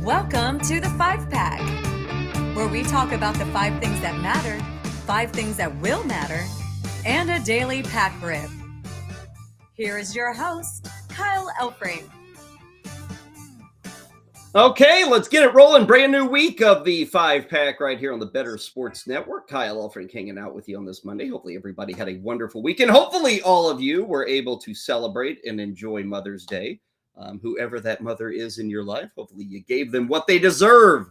Welcome to the 5-Pack, where we talk about the 5 things that matter, 5 things that will matter, and a daily pack rip. Here is your host, Kyle Elfrink. Okay, let's get it rolling. Brand new week of the 5-Pack right here on the Better Sports Network. Kyle Elfrink hanging out with you on this Monday. Hopefully everybody had a wonderful week, and hopefully all of you were able to celebrate and enjoy Mother's Day. Whoever that mother is in your life, hopefully you gave them what they deserve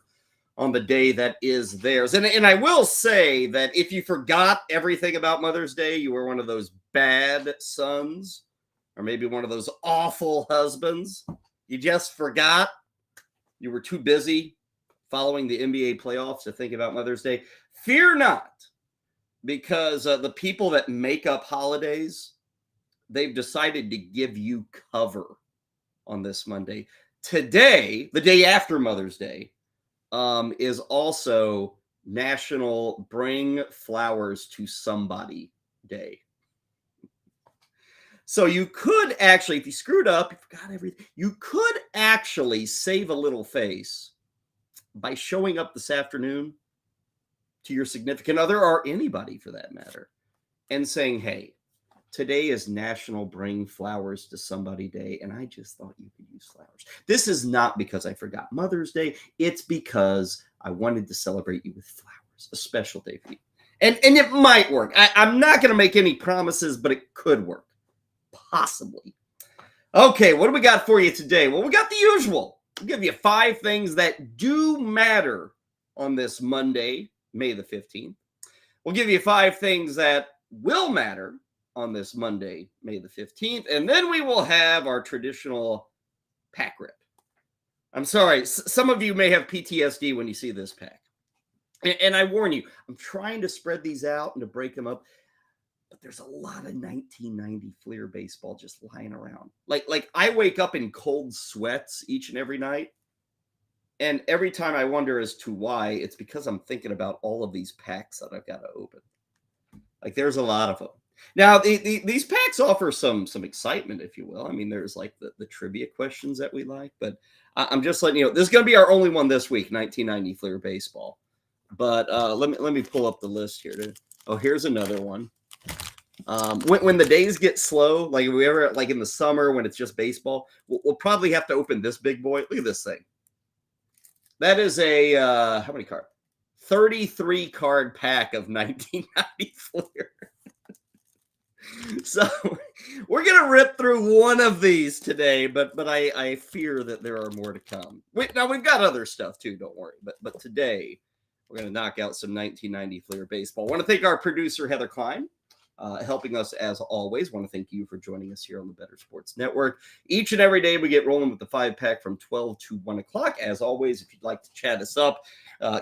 on the day that is theirs. And I will say that if you forgot everything about Mother's Day, you were one of those bad sons, or maybe one of those awful husbands. You just forgot. You were too busy following the NBA playoffs to think about Mother's Day. Fear not, because the people that make up holidays, they've decided to give you cover on this Monday. Today, the day after Mother's Day, is also National Bring Flowers to Somebody Day. So you could actually, if you screwed up, you forgot everything, you could actually save a little face by showing up this afternoon to your significant other, or anybody for that matter, and saying, hey, today is National Bring Flowers to Somebody Day, and I just thought you could use flowers. This is not because I forgot Mother's Day. It's because I wanted to celebrate you with flowers, a special day for you. And it might work. I'm not going to make any promises, but it could work. Possibly. Okay, what do we got for you today? Well, we got the usual. We'll give you 5 things that do matter on this Monday, May the 15th. We'll give you 5 things that will matter on this Monday, May the 15th. And then we will have our traditional pack rip. I'm sorry, some of you may have PTSD when you see this pack. And I warn you, I'm trying to spread these out and to break them up. But there's a lot of 1990 Fleer baseball just lying around. Like I wake up in cold sweats each and every night. And every time I wonder as to why, it's because I'm thinking about all of these packs that I've got to open. Like there's a lot of them. Now, these packs offer some excitement, if you will. I mean, there's like the trivia questions that we like. But I'm just letting you know, this is going to be our only one this week, 1990 Fleer baseball. But let me pull up the list here. Here's another one. When the days get slow, like if we ever like in the summer when it's just baseball, we'll probably have to open this big boy. Look at this thing. That is a how many card? 33 card pack of 1990 Fleer. So we're gonna rip through one of these today, but I fear that there are more to come. Now we've got other stuff too, don't worry. But today we're gonna knock out some 1990 Fleer baseball. I want to thank our producer Heather Klein. Helping us as always. Want to thank you for joining us here on the Better Sports Network. Each and every day we get rolling with the 5-Pack from 12 to 1 o'clock. As always, if you'd like to chat us up,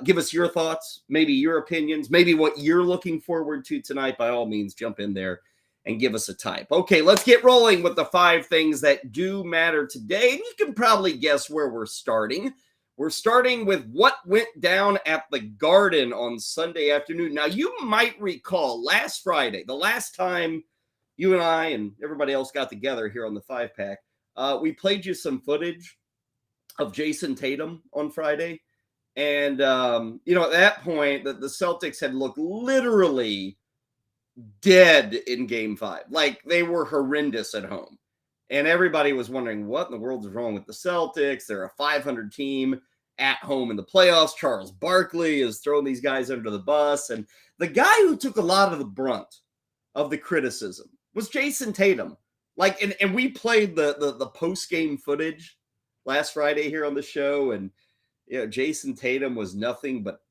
give us your thoughts, maybe your opinions, maybe what you're looking forward to tonight, by all means, jump in there and give us a type. Okay, let's get rolling with the 5 things that do matter today. And you can probably guess where we're starting. We're starting with what went down at the Garden on Sunday afternoon. Now, you might recall last Friday, the last time you and I and everybody else got together here on the 5-Pack, we played you some footage of Jayson Tatum on Friday. And, at that point, the Celtics had looked literally dead in Game 5. Like, they were horrendous at home. And everybody was wondering, what in the world is wrong with the Celtics? They're a 500 team at home in the playoffs. Charles Barkley is throwing these guys under the bus. And the guy who took a lot of the brunt of the criticism was Jayson Tatum. Like, and we played the post-game footage last Friday here on the show. And, Jayson Tatum was nothing but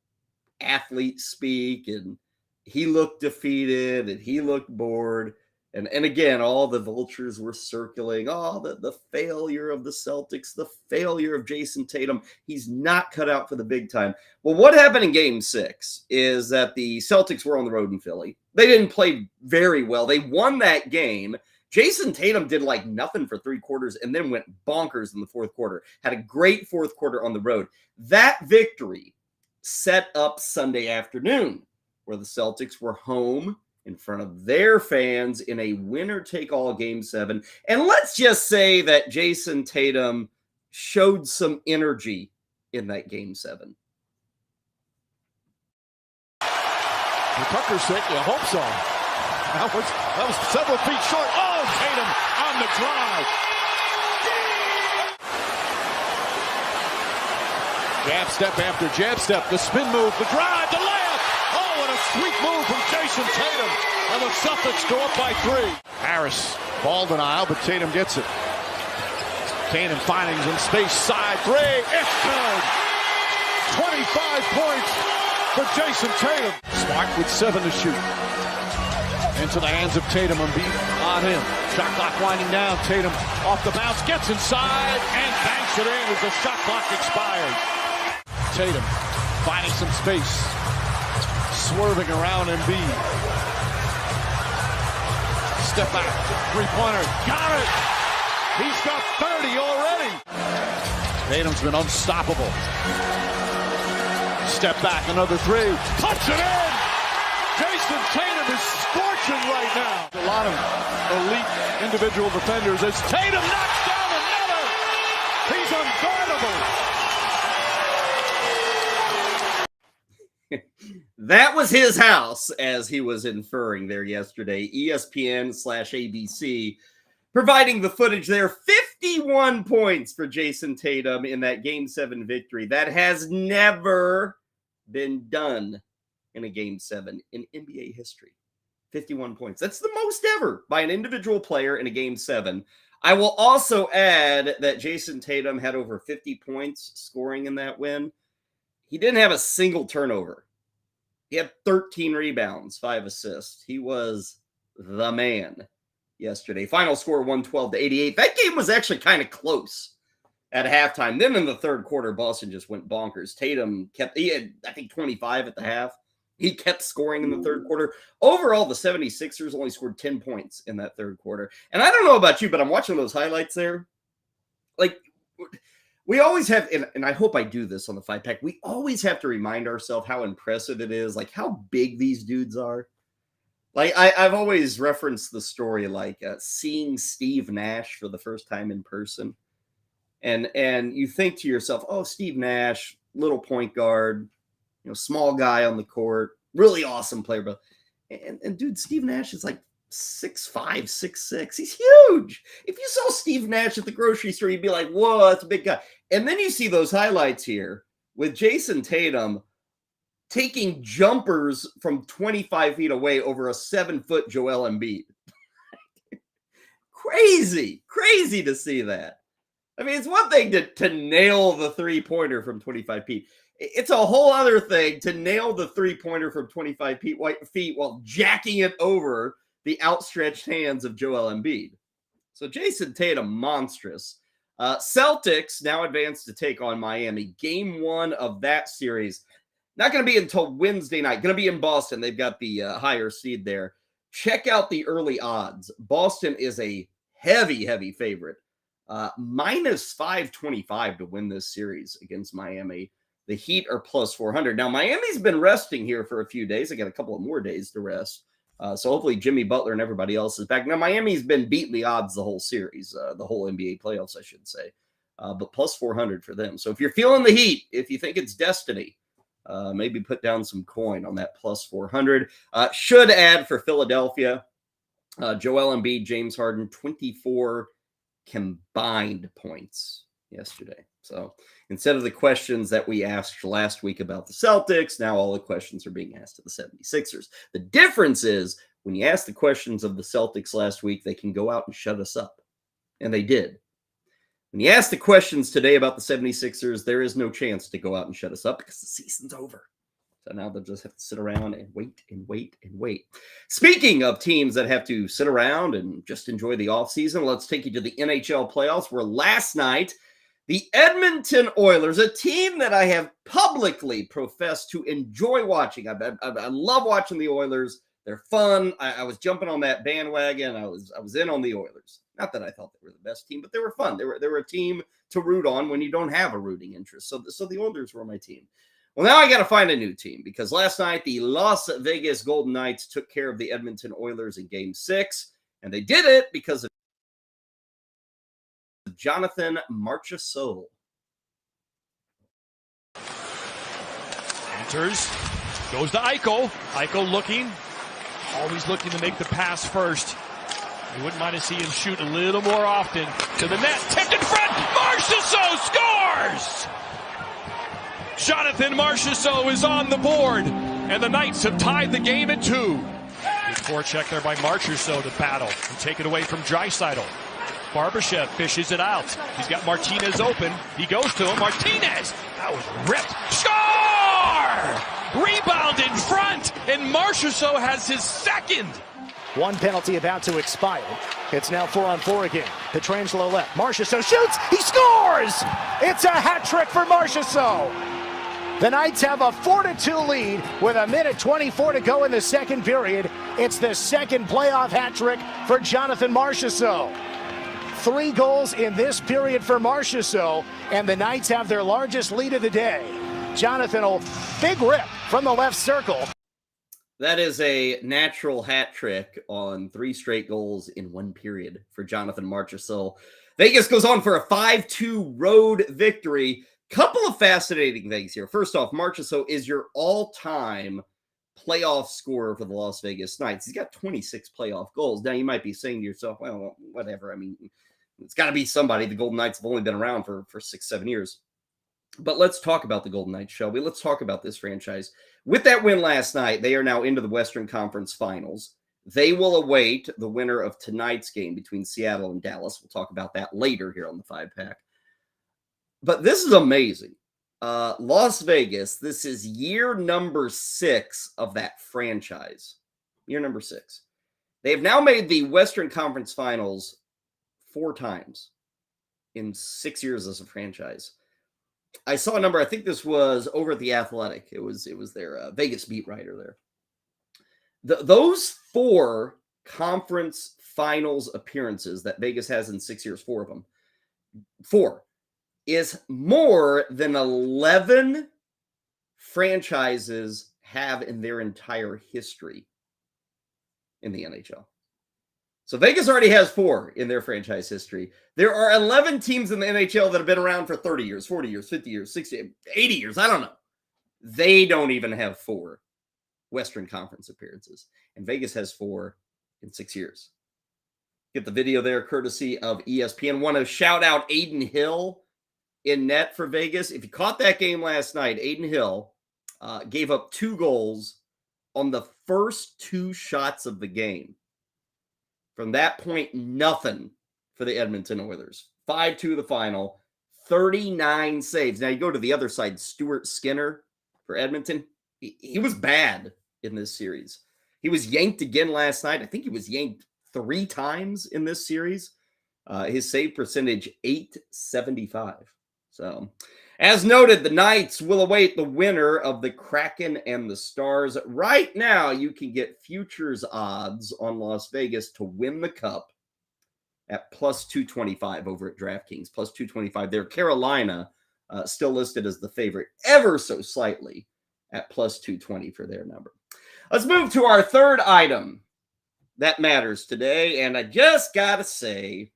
athlete speak. And he looked defeated and he looked bored. And again, all the vultures were circling. Oh, the failure of the Celtics, the failure of Jayson Tatum. He's not cut out for the big time. Well, what happened in Game 6 is that the Celtics were on the road in Philly. They didn't play very well. They won that game. Jayson Tatum did like nothing for 3 quarters and then went bonkers in the 4th quarter. Had a great 4th quarter on the road. That victory set up Sunday afternoon, where the Celtics were home in front of their fans in a winner-take-all Game 7. And let's just say that Jayson Tatum showed some energy in that Game 7. For Tucker's sake, you hope so. That was several feet short. Oh, Tatum on the drive. Jab step after jab step. The spin move, the drive, the layup. Oh, what a sweet move from Jayson Tatum. And the Celtics go up by 3. Harris, ball denial, but Tatum gets it. Tatum findings in space, side 3. It's good. 25 points for Jayson Tatum. Smart with 7 to shoot. Into the hands of Tatum and beat on him. Shot clock winding down. Tatum off the bounce, gets inside, and banks it in as the shot clock expired. Tatum finding some space. Swerving around Embiid. Step back. Three-pointer. Got it! He's got 30 already. Tatum's been unstoppable. Step back, another 3. Puts it in! Jayson Tatum is scorching right now. A lot of elite individual defenders as Tatum knocks down another. He's unguardable. That was his house, as he was inferring there yesterday. ESPN/ABC providing the footage there. 51 points for Jayson Tatum in that Game 7 victory. That has never been done in a Game 7 in NBA history. 51 points. That's the most ever by an individual player in a Game 7. I will also add that Jayson Tatum had over 50 points scoring in that win. He didn't have a single turnover. He had 13 rebounds, 5 assists. He was the man yesterday. Final score 112-88. That game was actually kind of close at halftime. Then in the third quarter, Boston just went bonkers. Tatum he had, I think, 25 at the half. He kept scoring in the third quarter. Overall, the 76ers only scored 10 points in that third quarter. And I don't know about you, but I'm watching those highlights there. Like, we always have, and I hope I do this on the 5-pack, we always have to remind ourselves how impressive it is, like how big these dudes are. Like, I've always referenced the story, like seeing Steve Nash for the first time in person. And you think to yourself, oh, Steve Nash, little point guard, small guy on the court, really awesome player. But and dude, Steve Nash is like 6'5", 6'6". He's huge. If you saw Steve Nash at the grocery store, you'd be like, whoa, that's a big guy. And then you see those highlights here with Jayson Tatum taking jumpers from 25 feet away over a 7-foot Joel Embiid. Crazy to see that. I mean, it's one thing to nail the three-pointer from 25 feet. It's a whole other thing to nail the three-pointer from 25 feet while jacking it over the outstretched hands of Joel Embiid. So Jayson Tatum, monstrous. Celtics now advance to take on Miami. Game 1 of that series. Not going to be until Wednesday night. Going to be in Boston. They've got the higher seed there. Check out the early odds. Boston is a heavy favorite. Minus 525 to win this series against Miami. The Heat are plus 400. Now, Miami's been resting here for a few days. They got a couple of more days to rest. So hopefully Jimmy Butler and everybody else is back. Now, Miami's been beating the odds the whole series, the whole NBA playoffs, I should say. But plus 400 for them. So if you're feeling the heat, if you think it's destiny, maybe put down some coin on that plus 400. Should add for Philadelphia, Joel Embiid, James Harden, 24 combined points yesterday. So instead of the questions that we asked last week about the Celtics, now all the questions are being asked of the 76ers. The difference is when you ask the questions of the Celtics last week, they can go out and shut us up. And they did. When you ask the questions today about the 76ers, there is no chance to go out and shut us up because the season's over. So now they'll just have to sit around and wait. Speaking of teams that have to sit around and just enjoy the offseason, let's take you to the NHL playoffs, where last night, the Edmonton Oilers, a team that I have publicly professed to enjoy watching. I love watching the Oilers. They're fun. I was jumping on that bandwagon. I was in on the Oilers. Not that I thought they were the best team, but they were fun. They were a team to root on when you don't have a rooting interest. So the Oilers were my team. Well, now I got to find a new team because last night the Las Vegas Golden Knights took care of the Edmonton Oilers in Game 6, and they did it because of Jonathan Marchessault. Centers. Goes to Eichel. Eichel looking. Always looking to make the pass first. You wouldn't mind to see him shoot a little more often. To the net. Tipped in front. Marchessault scores! Jonathan Marchessault is on the board. And the Knights have tied the game at 2. Good forecheck there by Marchessault to battle and take it away from Draisaitl. Barbashev fishes it out. He's got Martinez open. He goes to him. Martinez! That was ripped. Score! Rebound in front, and Marchessault has his second. One penalty about to expire. It's now 4-on-4 again. Pietrangelo left. Marchessault shoots. He scores! It's a hat trick for Marchessault. The Knights have a 4-2 lead with 1:24 to go in the second period. It's the second playoff hat trick for Jonathan Marchessault. 3 goals in this period for Marchessault, and the Knights have their largest lead of the day. Jonathan, big rip from the left circle. That is a natural hat trick on 3 straight goals in 1 period for Jonathan Marchessault. Vegas goes on for a 5-2 road victory. Couple of fascinating things here. First off, Marchessault is your all-time playoff scorer for the Las Vegas Knights. He's got 26 playoff goals. Now, you might be saying to yourself, well, whatever. I mean, it's got to be somebody. The Golden Knights have only been around for 6-7 years. But let's talk about the Golden Knights, shall we? Let's talk about this franchise. With that win last night, they are now into the Western Conference Finals. They will await the winner of tonight's game between Seattle and Dallas. We'll talk about that later here on the 5-Pack. But this is amazing. Las Vegas, this is year number 6 of that franchise. Year number 6. They have now made the Western Conference Finals 4 times in 6 years as a franchise. I saw a number. I think this was over at The Athletic. It was their Vegas beat writer there. Those 4 conference finals appearances that Vegas has in 6 years, 4 of them, 4, is more than 11 franchises have in their entire history in the NHL. So Vegas already has 4 in their franchise history. There are 11 teams in the NHL that have been around for 30 years, 40 years, 50 years, 60, 80 years. I don't know. They don't even have 4 Western Conference appearances. And Vegas has 4 in 6 years. Get the video there courtesy of ESPN. Want to shout out Adin Hill in net for Vegas. If you caught that game last night, Adin Hill gave up 2 goals on the first 2 shots of the game. From that point, nothing for the Edmonton Oilers. 5-2 the final, 39 saves. Now you go to the other side, Stuart Skinner for Edmonton. He was bad in this series. He was yanked again last night. I think he was yanked 3 times in this series. His save percentage, .875. So, as noted, the Knights will await the winner of the Kraken and the Stars. Right now, you can get futures odds on Las Vegas to win the Cup at plus 225 over at DraftKings. Plus 225 there. Carolina still listed as the favorite ever so slightly at plus 220 for their number. Let's move to our third item that matters today. And I just got to say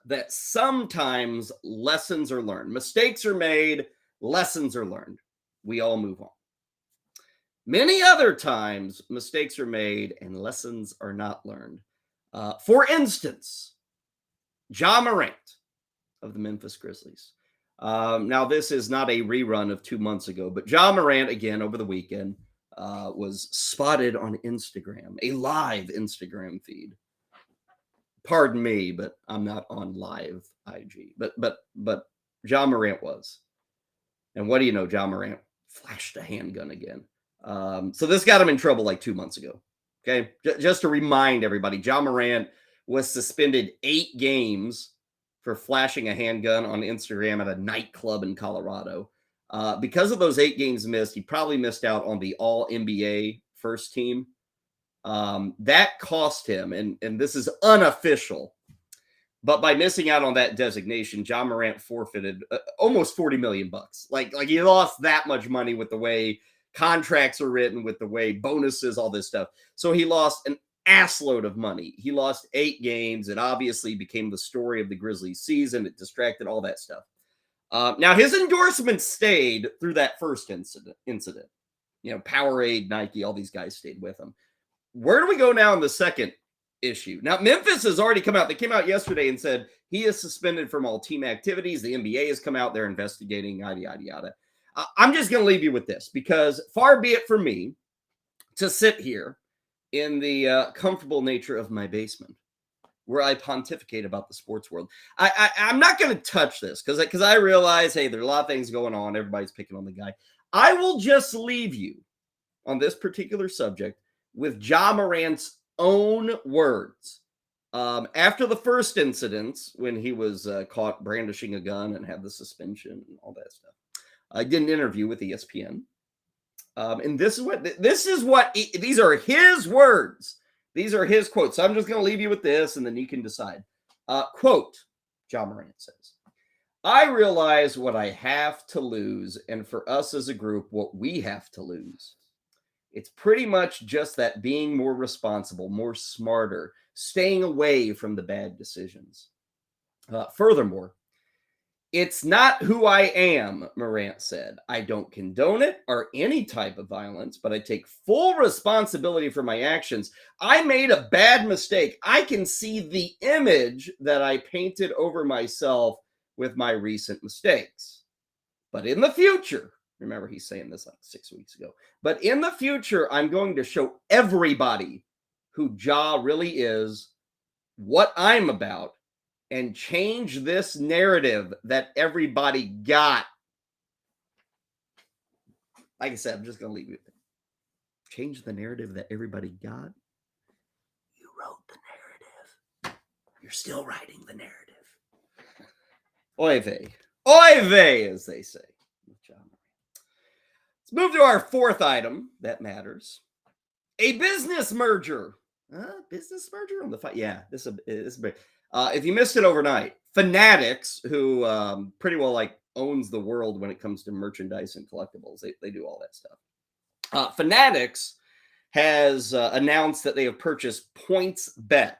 that sometimes lessons are learned. Mistakes are made, lessons are learned. We all move on. Many other times, mistakes are made and lessons are not learned. For instance, Ja Morant of the Memphis Grizzlies. Now, this is not a rerun of 2 months ago, but Ja Morant, again, over the weekend, was spotted on Instagram, a live Instagram feed. Pardon me, but I'm not on live IG. But Ja Morant was. And what do you know? Ja Morant flashed a handgun again. So this got him in trouble like 2 months ago. Okay? Just to remind everybody, Ja Morant was suspended 8 games for flashing a handgun on Instagram at a nightclub in Colorado. Because of those 8 games missed, he probably missed out on the All-NBA first team. That cost him, and this is unofficial, but by missing out on that designation, Ja Morant forfeited almost $40 million. Like he lost that much money with the way contracts are written, with the way bonuses, all this stuff. So he lost an assload of money. He lost 8 games. It obviously became the story of the Grizzlies season. It distracted all that stuff. Now his endorsement stayed through that first incident. Powerade, Nike, all these guys stayed with him. Where do we go now in the second issue? Now, Memphis has already come out. They came out yesterday and said he is suspended from all team activities. The NBA has come out. They're investigating, yada, yada, yada. I'm just going to leave you with this, because far be it from me to sit here in the comfortable nature of my basement where I pontificate about the sports world. I'm not going to touch this because I realize, hey, there's a lot of things going on. Everybody's picking on the guy. I will just leave you on this particular subject with Ja Morant's own words. After the first incidents, when he was caught brandishing a gun and had the suspension and all that stuff, I did an interview with ESPN. And these are his words. These are his quotes. So I'm just going to leave you with this, and then you can decide. Quote, Ja Morant says, "I realize what I have to lose, and for us as a group, what we have to lose. It's pretty much just that being more responsible, more smarter, staying away from the bad decisions. Furthermore, it's not who I am," Morant said. "I don't condone it or any type of violence, but I take full responsibility for my actions. I made a bad mistake. I can see the image that I painted over myself with my recent mistakes. But in the future," remember he's saying this like 6 weeks ago, "but in the future, I'm going to show everybody who Ja really is, what I'm about, and change this narrative that everybody got." Like I said, I'm just going to leave you with it. Change the narrative that everybody got. You wrote the narrative. You're still writing the narrative. Oy vey. Oy vey, as they say. Let's move to our fourth item that matters. A business merger. Business merger on the fight. Yeah, this is big. If you missed it overnight, Fanatics, who pretty well owns the world when it comes to merchandise and collectibles, they do all that stuff. Fanatics has announced that they have purchased PointsBet,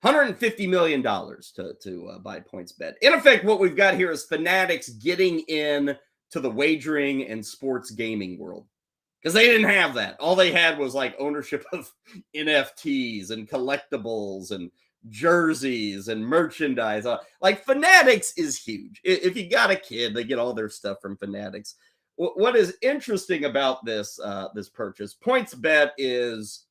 $150 million to buy PointsBet. In effect, what we've got here is Fanatics getting in to the wagering and sports gaming world, because they didn't have that. All they had was ownership of NFTs and collectibles and jerseys and merchandise. Fanatics is huge. If you got a kid, they get all their stuff from Fanatics. What is interesting about this purchase, PointsBet is,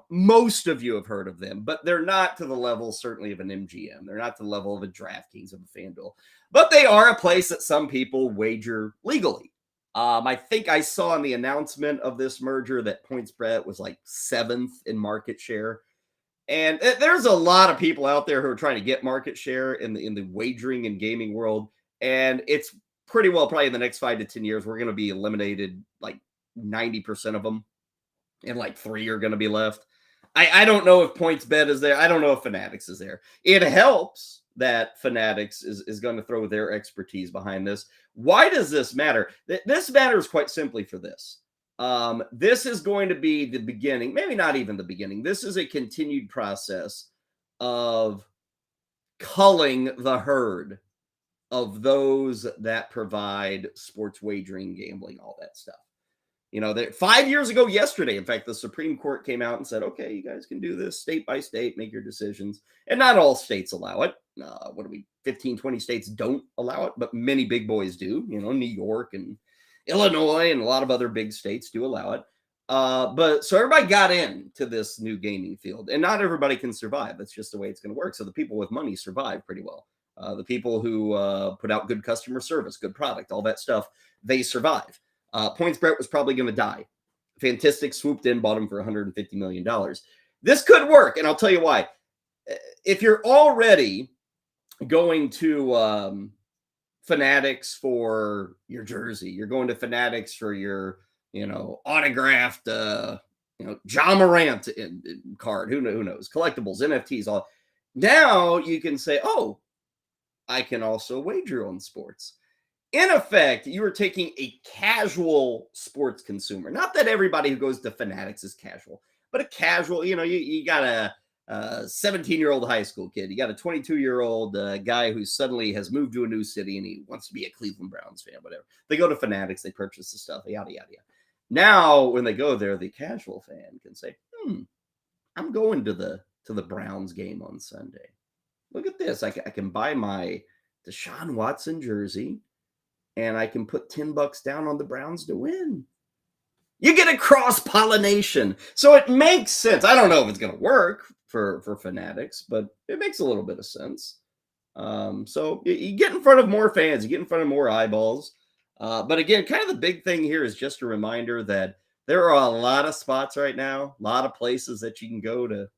most of you have heard of them, but they're not to the level certainly of an MGM. They're not to the level of a DraftKings, of a FanDuel, but they are a place that some people wager legally. I think I saw in the announcement of this merger that PointsBet was 7th in market share. And there's a lot of people out there who are trying to get market share in the wagering and gaming world. And it's pretty well probably in the next 5 to 10 years, we're going to be eliminated 90% of them. And 3 are going to be left. I don't know if PointsBet is there. I don't know if Fanatics is there. It helps that Fanatics is going to throw their expertise behind this. Why does this matter? This matters quite simply for this. This is going to be the beginning, maybe not even the beginning. This is a continued process of culling the herd of those that provide sports wagering, gambling, all that stuff. 5 years ago yesterday, in fact, the Supreme Court came out and said, okay, you guys can do this state by state, make your decisions. And not all states allow it. 15, 20 states don't allow it, but many big boys do. New York and Illinois and a lot of other big states do allow it. But so everybody got into this new gaming field, and not everybody can survive. That's just the way it's going to work. So the people with money survive pretty well. The people who put out good customer service, good product, all that stuff, they survive. PointsBet was probably going to die. Fantastic swooped in, bought him for $150 million. This could work, and I'll tell you why. If you're already going to Fanatics for your jersey, you're going to Fanatics for your, autographed, Ja Morant card, who knows, collectibles, NFTs, all. Now you can say, oh, I can also wager on sports. In effect, you are taking a casual sports consumer. Not that everybody who goes to Fanatics is casual, but a casual, you got 17-year-old high school kid. You got a 22-year-old guy who suddenly has moved to a new city and he wants to be a Cleveland Browns fan, whatever. They go to Fanatics, they purchase the stuff, yada, yada, yada. Now, when they go there, the casual fan can say, I'm going to the Browns game on Sunday. Look at this. I can buy my Deshaun Watson jersey and I can put $10 down on the Browns to win. You get a cross-pollination. So it makes sense. I don't know if it's going to work for Fanatics, but it makes a little bit of sense. So you get in front of more fans. You get in front of more eyeballs. But again, kind of the big thing here is just a reminder that there are a lot of spots right now, a lot of places that you can go to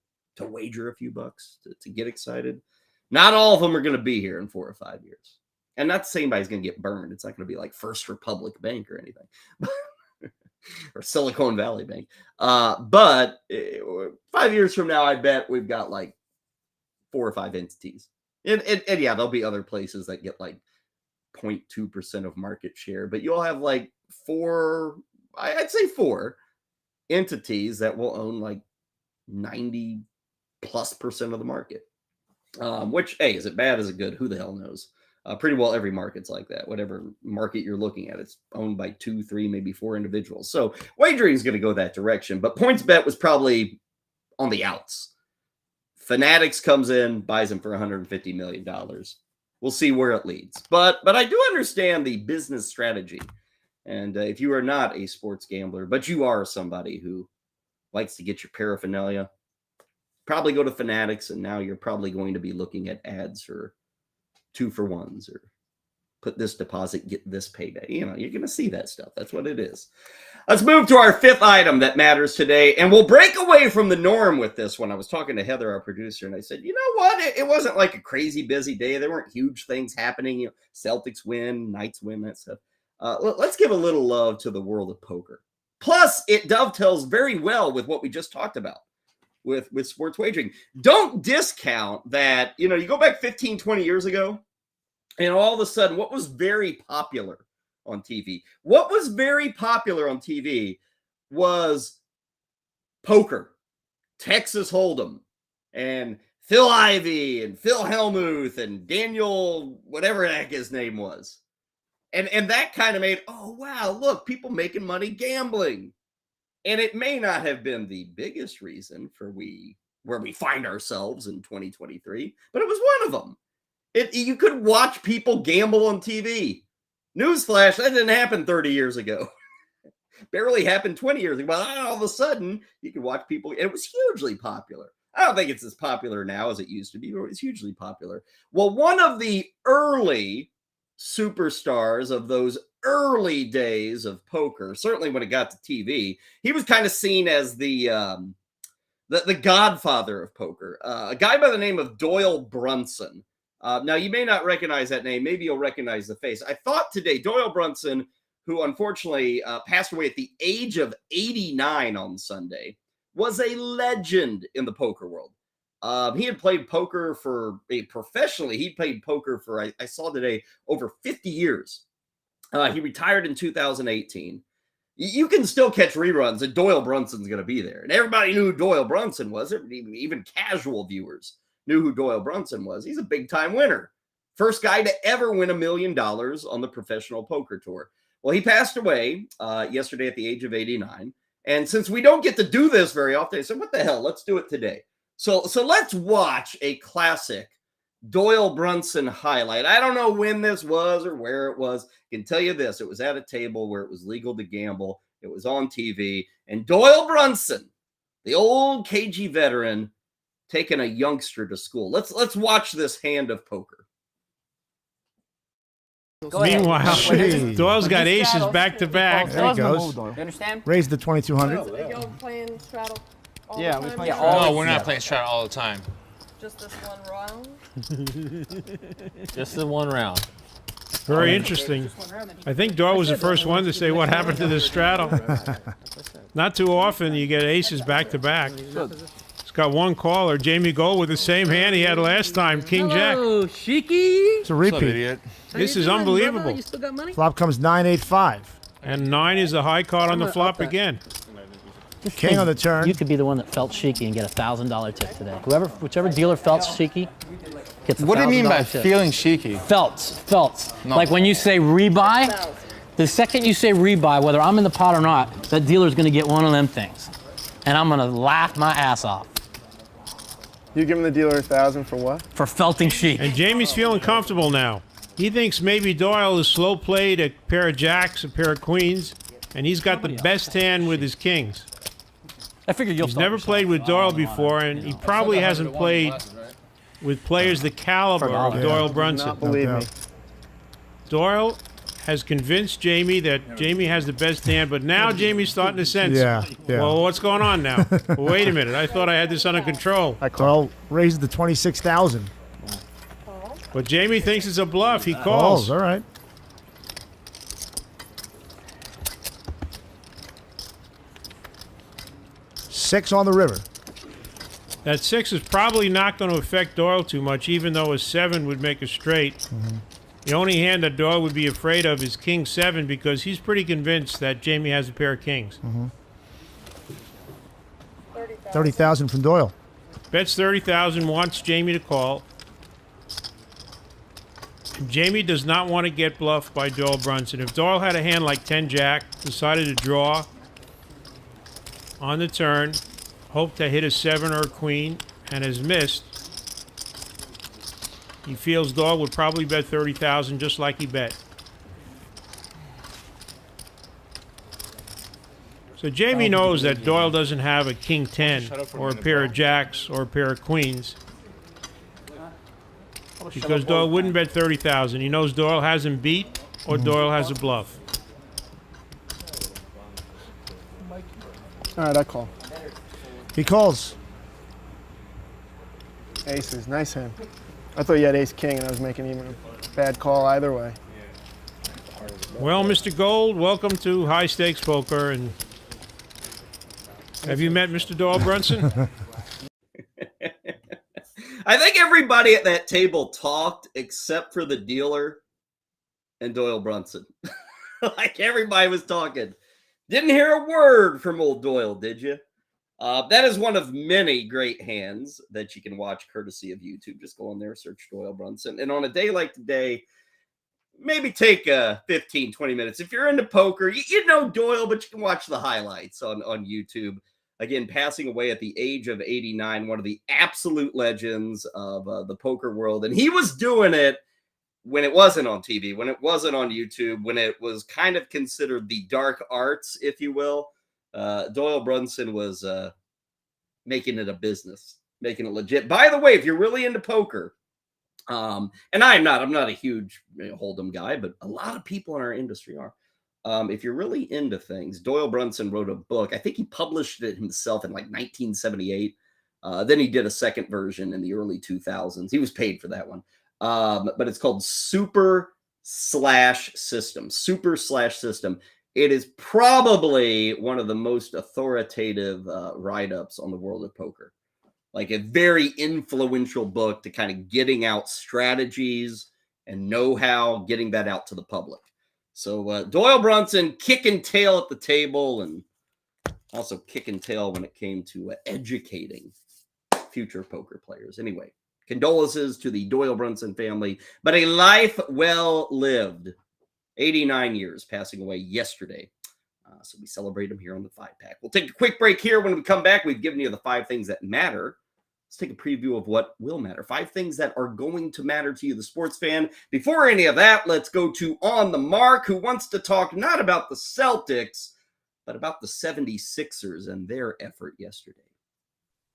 wager a few bucks, to get excited. Not all of them are going to be here in 4 or 5 years. And not to say anybody's going to get burned. It's not going to be like First Republic Bank or anything. Or Silicon Valley Bank. But 5 years from now, I bet we've got like 4 or 5 entities. And yeah, there'll be other places that get like 0.2% of market share. But you'll have like 4 entities that will own like 90+% of the market. Which, hey, is it bad? Is it good? Who the hell knows? Pretty well every market's like that. Whatever market you're looking at, it's owned by 2, 3, maybe 4 individuals. So wagering is going to go that direction. But PointsBet was probably on the outs. Fanatics comes in, buys them for $150 million. We'll see where it leads. But I do understand the business strategy. And if you are not a sports gambler, but you are somebody who likes to get your paraphernalia, probably go to Fanatics, and now you're probably going to be looking at ads for 2-for-1s or put this deposit, get this payday. You know, you're going to see that stuff. That's what it is. Let's move to our 5th item that matters today, and we'll break away from the norm with this one. I was talking to Heather, our producer, and I said, you know what? It wasn't like a crazy busy day. There weren't huge things happening. You know, Celtics win, Knights win, that stuff. Let's give a little love to the world of poker. Plus, it dovetails very well with what we just talked about with sports wagering. Don't discount that, you know, you go back 15, 20 years ago, and all of a sudden, what was very popular on TV? What was very popular on TV was poker, Texas Hold'em, and Phil Ivey, and Phil Hellmuth, and Daniel, whatever the heck his name was. And that kind of made, oh, wow, look, people making money gambling. And it may not have been the biggest reason for where we find ourselves in 2023, but it was one of them. You could watch people gamble on TV. Newsflash, that didn't happen 30 years ago. Barely happened 20 years ago. But all of a sudden, you could watch people. It was hugely popular. I don't think it's as popular now as it used to be, but it was hugely popular. Well, one of the early superstars of those early days of poker, certainly when it got to TV, he was kind of seen as the Godfather of poker, a guy by the name of Doyle Brunson. Now, you may not recognize that name. Maybe you'll recognize the face. I thought today, Doyle Brunson, who unfortunately passed away at the age of 89 on Sunday, was a legend in the poker world. He had played poker professionally. He played poker for, I saw today, over 50 years. He retired in 2018. You can still catch reruns, and Doyle Brunson's going to be there. And everybody knew who Doyle Brunson was. Even casual viewers knew who Doyle Brunson was. He's a big-time winner. First guy to ever win $1 million on the professional poker tour. Well, he passed away yesterday at the age of 89. And since we don't get to do this very often, I said, what the hell? Let's do it today. So let's watch a classic Doyle Brunson highlight. I don't know when this was or where it was. I can tell you this. It was at a table where it was legal to gamble. It was on TV. And Doyle Brunson, the old KG veteran, taking a youngster to school. Let's watch this hand of poker. Meanwhile, Doyle's got aces back to back. There he goes. You understand? Raise the 2200. So are y'all playing straddle all Yeah, the we time? play Yeah, straddle. all- No, we're not playing strat all the time. Just this one round? Just the one round. Very interesting. I think Doyle was the first one to say what happened to the straddle. Not too often you get aces back to back. It's got one caller, Jamie Gold, with the same hand he had last time, King Jack. Oh, Sheiky. It's a What's up, repeat. idiot? This is unbelievable. You still got money? Flop comes 985. And 9 is the high card on the flop again. King on the turn. You could be the one that felt Sheiky and get a $1,000 tip today. Whichever dealer felt Sheiky gets a $1,000 What do you mean by tip. feeling Sheiky? Felts. No. Like when you say rebuy, the second you say rebuy, whether I'm in the pot or not, that dealer's going to get one of them things. And I'm going to laugh my ass off. You giving the dealer $1,000 for what? For felting Sheik. And Jamie's feeling comfortable now. He thinks maybe Doyle is slow played a pair of jacks, a pair of queens, and he's got the best hand with his kings. I figured you'll. He's never played with Doyle before, and he probably hasn't played with players the caliber of Doyle Brunson. Not believe me. Doyle has convinced Jamie that Jamie has the best hand, but now Jamie's starting to sense. Yeah. Well, what's going on now? Well, wait a minute. I thought I had this under control. Doyle raises the 26,000. But Jamie thinks it's a bluff. He calls. All right. Six on the river. That 6 is probably not going to affect Doyle too much, even though a 7 would make a straight. Mm-hmm. The only hand that Doyle would be afraid of is King 7 because he's pretty convinced that Jamie has a pair of kings. Mm-hmm. 30,000 from Doyle. Bets 30,000, wants Jamie to call. And Jamie does not want to get bluffed by Doyle Brunson. If Doyle had a hand like 10-jack, decided to draw on the turn, hoped to hit a 7 or a queen, and has missed, he feels Doyle would probably bet 30,000 just like he bet. So Jamie knows that Doyle doesn't have a King 10 or a pair of jacks or a pair of queens because Doyle wouldn't bet 30,000. He knows Doyle has him beat or Doyle has a bluff. All right, I call. He calls. Aces, nice hand. I thought you had ace king, and I was making even a bad call either way. Well, Mr. Gold, welcome to High Stakes Poker. And have you met Mr. Doyle Brunson? I think everybody at that table talked except for the dealer and Doyle Brunson. Like everybody was talking. Didn't hear a word from old Doyle, did you? That is one of many great hands that you can watch courtesy of YouTube. Just go on there, search Doyle Brunson. And on a day like today, maybe take 15, 20 minutes. If you're into poker, you know Doyle, but you can watch the highlights on YouTube. Again, passing away at the age of 89, one of the absolute legends of the poker world. And he was doing it when it wasn't on TV, when it wasn't on YouTube, when it was kind of considered the dark arts, if you will. Doyle Brunson was making it a business, making it legit. By the way, if you're really into poker, and I'm not a huge Hold'em guy, but a lot of people in our industry are. If you're really into things, Doyle Brunson wrote a book. I think he published it himself in like 1978. Then he did a second version in the early 2000s. He was paid for that one. But it's called Super/System. Super/System. It is probably one of the most authoritative write-ups on the world of poker. Like a very influential book to kind of getting out strategies and know-how, getting that out to the public. So Doyle Brunson kicking tail at the table and also kicking tail when it came to educating future poker players. Anyway, condolences to the Doyle Brunson family, but a life well lived. 89 years, passing away yesterday. So we celebrate him here on the 5-Pack. We'll take a quick break here. When we come back, we've given you the 5 things that matter. Let's take a preview of what will matter. 5 things that are going to matter to you, the sports fan. Before any of that, let's go to On the Mark, who wants to talk not about the Celtics, but about the 76ers and their effort yesterday.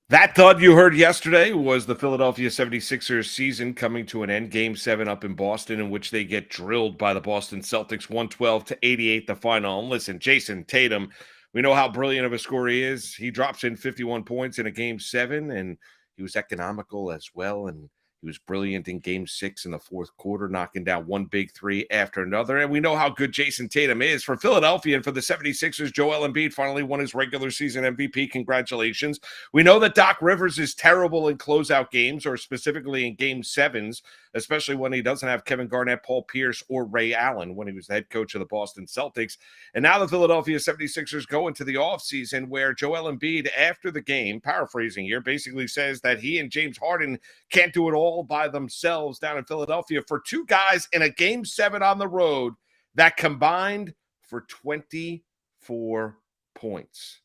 That thud you heard yesterday was the Philadelphia 76ers season coming to an end. Game 7 up in Boston, in which they get drilled by the Boston Celtics, 112-88 the final. And listen, Jayson Tatum, we know how brilliant of a scorer he is. He drops in 51 points in a Game 7, and he was economical as well. And He was brilliant in Game 6 in the fourth quarter, knocking down one big three after another. And we know how good Jayson Tatum is. For Philadelphia and for the 76ers, Joel Embiid finally won his regular season MVP. Congratulations. We know that Doc Rivers is terrible in closeout games, or specifically in Game 7s, especially when he doesn't have Kevin Garnett, Paul Pierce, or Ray Allen when he was the head coach of the Boston Celtics. And now the Philadelphia 76ers go into the offseason where Joel Embiid, after the game, paraphrasing here, basically says that he and James Harden can't do it all by themselves down in Philadelphia for two guys in a Game 7 on the road that combined for 24 points.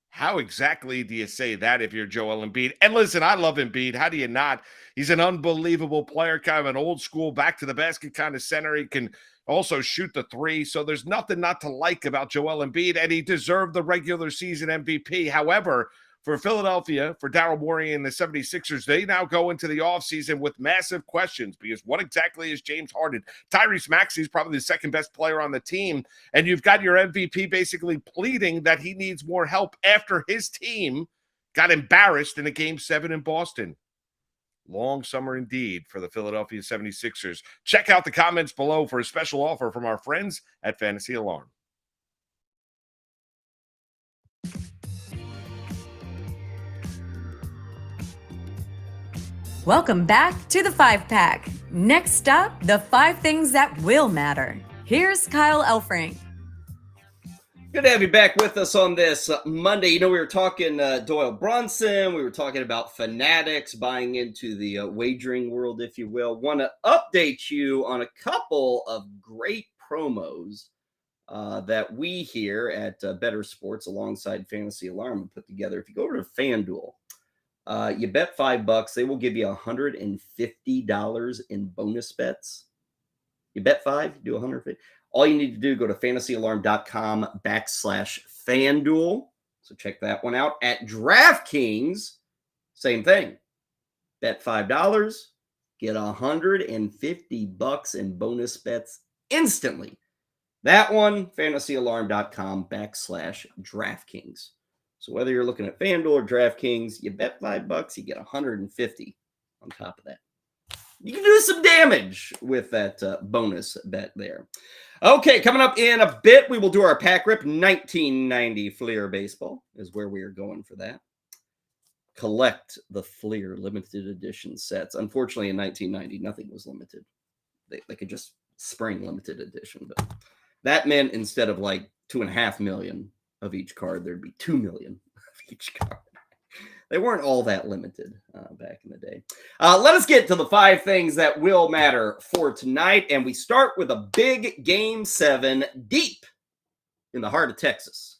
How exactly do you say that if you're Joel Embiid? And listen, I love Embiid. How do you not? He's an unbelievable player, kind of an old school, back to the basket kind of center. He can also shoot the three. So there's nothing not to like about Joel Embiid, and he deserved the regular season MVP. However, for Philadelphia, for Daryl Morey and the 76ers, they now go into the offseason with massive questions, because what exactly is James Harden? Tyrese Maxey is probably the second best player on the team, and you've got your MVP basically pleading that he needs more help after his team got embarrassed in a Game 7 in Boston. Long summer indeed for the Philadelphia 76ers. Check out the comments below for a special offer from our friends at Fantasy Alarm. Welcome back to the 5-Pack. Next up, the 5 things that will matter. Here's Kyle Elfrink. Good to have you back with us on this Monday. You know, we were talking Doyle Brunson. We were talking about fanatics buying into the wagering world, if you will. Want to update you on a couple of great promos that we here at Better Sports alongside Fantasy Alarm put together. If you go over to FanDuel, you bet $5, they will give you $150 in bonus bets. You bet 5, you do 150. All you need to do, go to fantasyalarm.com/FanDuel. So check that one out. At DraftKings, same thing. Bet $5, get $150 in bonus bets instantly. That one, fantasyalarm.com/DraftKings. So whether you're looking at FanDuel or DraftKings, you bet $5, you get $150 on top of that. You can do some damage with that bonus bet there. Okay, coming up in a bit, we will do our pack rip. 1990 Fleer Baseball is where we are going for that. Collect the Fleer limited edition sets. Unfortunately, in 1990, nothing was limited. They could just spring limited edition. But that meant instead of like 2.5 million of each card, there'd be 2 million of each card. They weren't all that limited back in the day. Let us get to the 5 things that will matter for tonight. And we start with a big Game 7 deep in the heart of Texas.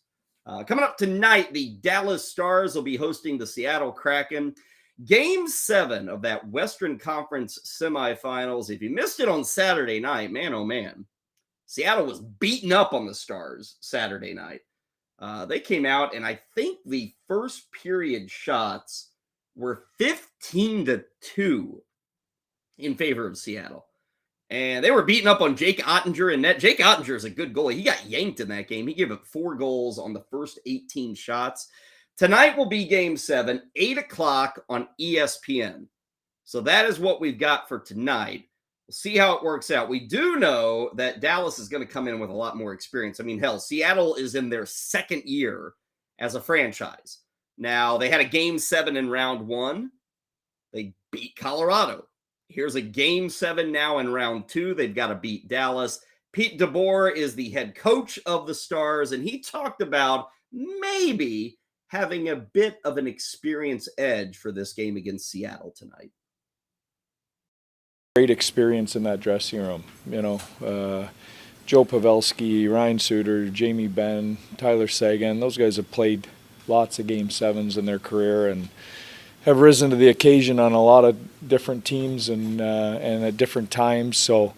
Coming up tonight, the Dallas Stars will be hosting the Seattle Kraken. Game 7 of that Western Conference semifinals. If you missed it on Saturday night, man, oh man, Seattle was beaten up on the Stars Saturday night. They came out, and I think the first period shots were 15-2 in favor of Seattle. And they were beating up on Jake Ottinger in net. Jake Ottinger is a good goalie. He got yanked in that game. He gave up 4 goals on the first 18 shots. Tonight will be Game 7, 8 o'clock on ESPN. So that is what we've got for tonight. We'll see how it works out. We do know that Dallas is going to come in with a lot more experience. I mean, hell, Seattle is in their second year as a franchise. Now, they had a Game 7 in round 1. They beat Colorado. Here's a Game 7 now in round 2. They've got to beat Dallas. Pete DeBoer is the head coach of the Stars, and he talked about maybe having a bit of an experience edge for this game against Seattle tonight. Great experience in that dressing room. You know, Joe Pavelski, Ryan Suter, Jamie Benn, Tyler Seguin, those guys have played lots of Game 7s in their career and have risen to the occasion on a lot of different teams and at different times. So,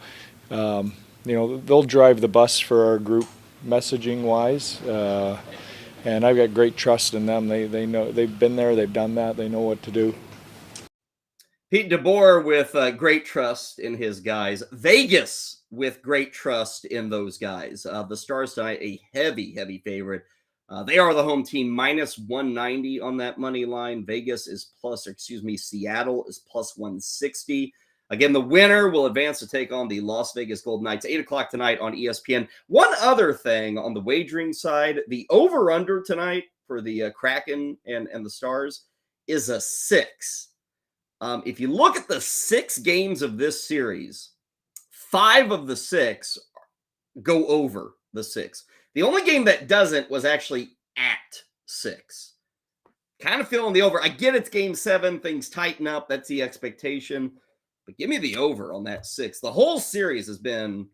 you know, they'll drive the bus for our group messaging-wise. And I've got great trust in them. They know, they've been there, they've done that, they know what to do. Pete DeBoer with great trust in his guys. Vegas with great trust in those guys. The Stars tonight, a heavy favorite. They are the home team, minus 190 on that money line. Vegas is Seattle is plus 160. Again, the winner will advance to take on the Las Vegas Golden Knights, 8 o'clock tonight on ESPN. One other thing on the wagering side, the over-under tonight for the Kraken and the Stars is a 6. If you look at the 6 games of this series, 5 of the 6 go over the 6. The only game that doesn't was actually at 6. Kind of feeling the over. I get it's game 7. Things tighten up. That's the expectation. But give me the over on that 6. The whole series has been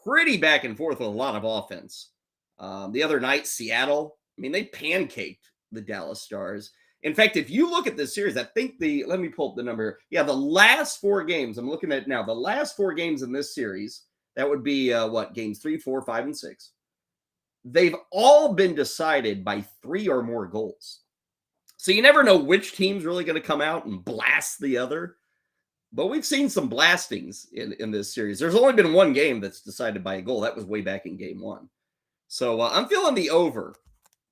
pretty back and forth with a lot of offense. The other night, Seattle, they pancaked the Dallas Stars. In fact, if you look at this series, I think let me pull up the number. Yeah, the last 4 games, I'm looking at it now. The last 4 games in this series, that would be games 3, 4, 5, and 6. They've all been decided by 3 or more goals. So you never know which team's really going to come out and blast the other. But we've seen some blastings in this series. There's only been 1 game that's decided by a goal. That was way back in game 1. So I'm feeling the over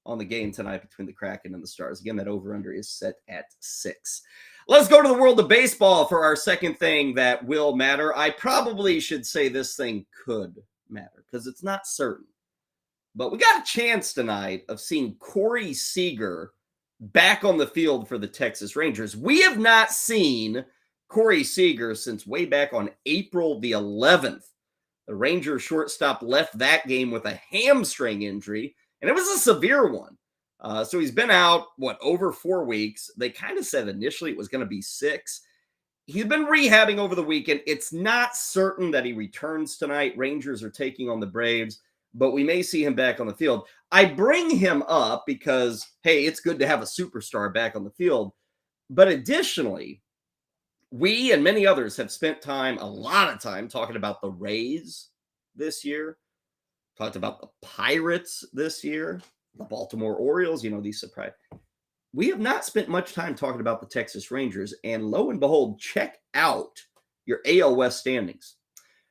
on the game tonight between the Kraken and the Stars. Again, that over-under is set at 6. Let's go to the world of baseball for our second thing that will matter. I probably should say this thing could matter because it's not certain. But we got a chance tonight of seeing Corey Seager back on the field for the Texas Rangers. We have not seen Corey Seager since way back on April the 11th. The Rangers shortstop left that game with a hamstring injury, and it was a severe one. So he's been out, over 4 weeks. They kind of said initially it was going to be 6. He's been rehabbing over the weekend. It's not certain that he returns tonight. Rangers are taking on the Braves, but we may see him back on the field. I bring him up because, hey, it's good to have a superstar back on the field. But additionally, we and many others have spent a lot of time talking about the Rays this year, talked about the Pirates this year, the Baltimore Orioles, these surprise. We have not spent much time talking about the Texas Rangers, and lo and behold, check out your AL West standings.